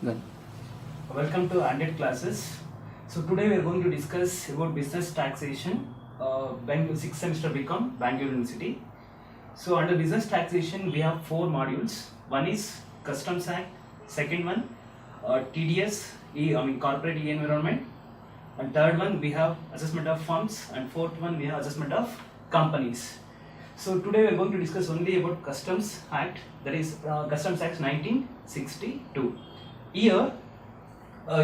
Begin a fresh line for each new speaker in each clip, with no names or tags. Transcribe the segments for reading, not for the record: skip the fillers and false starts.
Done.
Welcome to 100 classes. So today we are going to discuss about business taxation. Bangalore 6th semester become Bangalore University. So under business taxation we have 4 modules. One is Customs Act. Second one TDS, corporate environment. And third one we have assessment of firms. And fourth one we have assessment of companies. So today we are going to discuss only about Customs Act, that is Customs Act 1962. Here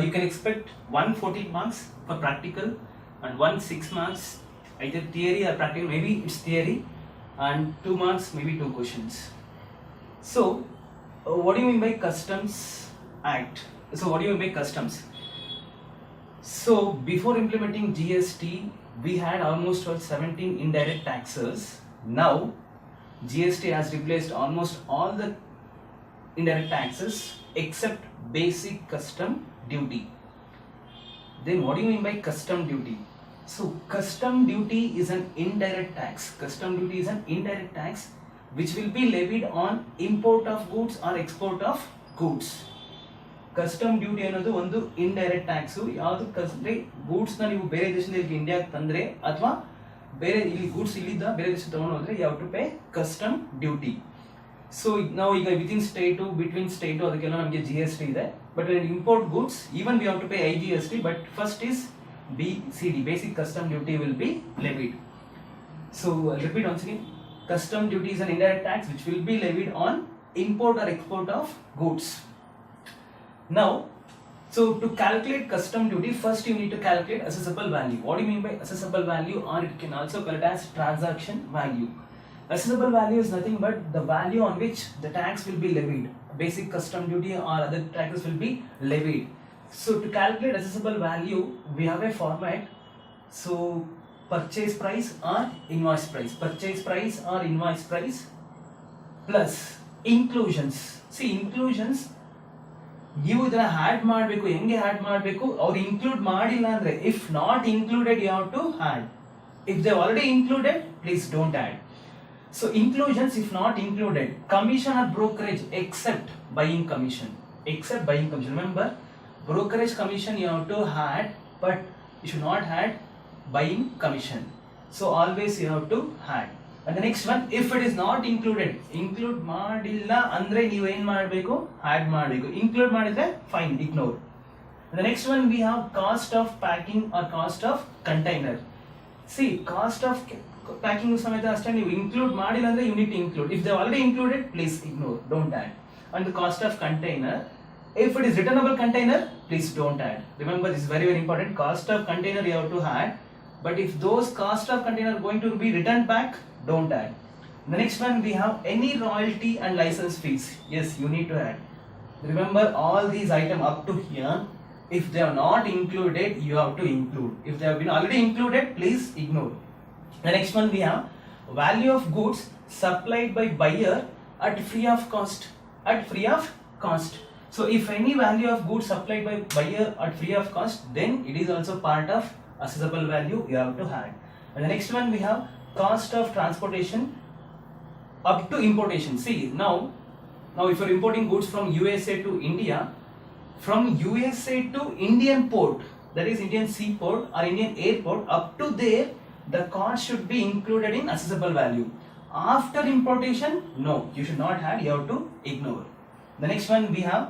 you can expect 114 marks for practical and 6 marks either theory or practical, maybe it's theory, and 2 marks maybe 2 questions. So what do you mean by Customs Act? So what do you mean by customs? So before implementing GST we had almost 17 indirect taxes. Now GST has replaced almost all the indirect taxes except basic custom duty. Then what do you mean by custom duty? So custom duty is an indirect tax. Custom duty is an indirect tax which will be levied on import of goods or export of goods. Custom duty ಅನ್ನೋದು ಒಂದು indirect tax. ಯಾವುದಕ್ಕೆ goods ನ ನೀವು ಬೇರೆ ದೇಶದಿಂದ ಇಂಡಿಯಾಗೆ ತಂದ್ರೆ ಅಥವಾ ಬೇರೆ ಇಲ್ಲಿ ಗೂಡ್ಸ್ ಇಲ್ಲಿದ್ದ ಬೇರೆ ದೇಶ ತಗೊಂಡು ಹೋದ್ರೆ you have to pay custom duty. So ನಾವು ಈಗ ವಿತಿನ್ ಸ್ಟೇಟು ಬಿಟ್ವೀನ್ ಸ್ಟೇಟು ಅದಕ್ಕೆಲ್ಲ ನಮಗೆ GST ಇದೆ. But import goods even we have to pay IGST, but first is BCD, basic custom duty will be levied. So repeat once again, custom duty is an indirect tax which will be levied on import or export of goods. Now, so to calculate custom duty, first you need to calculate assessable value. What do you mean by assessable value, or it can also call it as transaction value? Assessable value is nothing but the value on which the tax will be levied. Basic custom duty or other taxes will be levied. So to calculate assessable value, we have a format. So purchase price or invoice price. Purchase price or invoice price plus inclusions. See, inclusions ನೀವು ಇದನ್ನ add ಮಾಡಬೇಕು. ಹೆಂಗೆ add ಮಾಡಬೇಕು? ಅವ್ರು include ಮಾಡಿಲ್ಲ ಅಂದ್ರೆ, if not included you have to add. If they already included, please don't add. So inclusions if not included, commission or brokerage except buying commission. Except buying commission. Remember, brokerage commission you have to add, but you should not add buying commission. So always you have to add. And the next one, if it is not included, include madilla andre ನೀವು ಏನು ಮಾಡಬೇಕು? add ಮಾಡಬೇಕು. include ಮಾಡಿದ್ರೆ fine, ignore. And the next one we have cost of packing or cost of container. See, cost of packing ಸಮೇತ ಅಷ್ಟೇ, ನೀವು include ಮಾಡಿಲ್ಲ ಅಂದ್ರೆ you need to include. If they already included, please ignore, don't add. And the cost of container, if it is returnable container, please don't add. Remember, this is very important. Cost of container you have to add, but if those cost of container are going to be returned back, don't add. The next one we have any royalty and license fees. Yes, you need to add. Remember, all these items up to here, if they are not included, you have to include. If they have been already included, please ignore. The next one we have value of goods supplied by buyer at free of cost. At free of cost. So if any value of goods supplied by buyer at free of cost, then it is also part of assessable value you have to add. And the next one we have cost of transportation up to importation. See, now if you are importing goods from USA to India, from USA to Indian port, that is Indian seaport or Indian airport, up to there the cost should be included in assessable value. After importation, no, you should not add, you have to ignore. The next one we have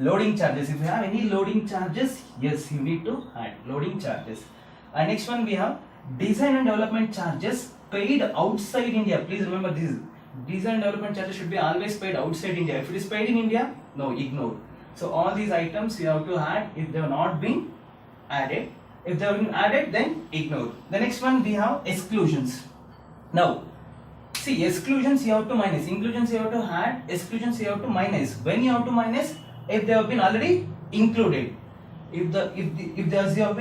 loading charges. If you have any loading charges, yes, you need to add loading charges. And next one we have design and development charges paid outside India. Please remember this. Design and development charges should be always paid outside India. If it is paid in India, no, ignore. So all these items you have to add if they have not been added. If they have been added, then ignore. The next one we have exclusions. Now, see, exclusions you have to minus, inclusions you have to add, exclusions you have to minus. When you have to minus? If they have been already included. If these have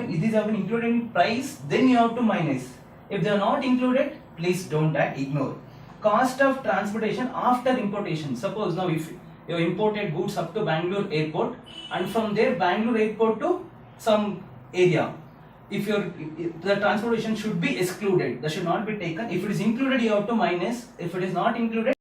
been included in price, then you have to minus. If they are not included, please don't add, ignore. Cost of transportation after importation. Suppose now if you have imported goods up to Bangalore airport, and from there Bangalore airport to some area, if the transportation should be excluded, that should not be taken. If it is included, you have to minus. If it is not included,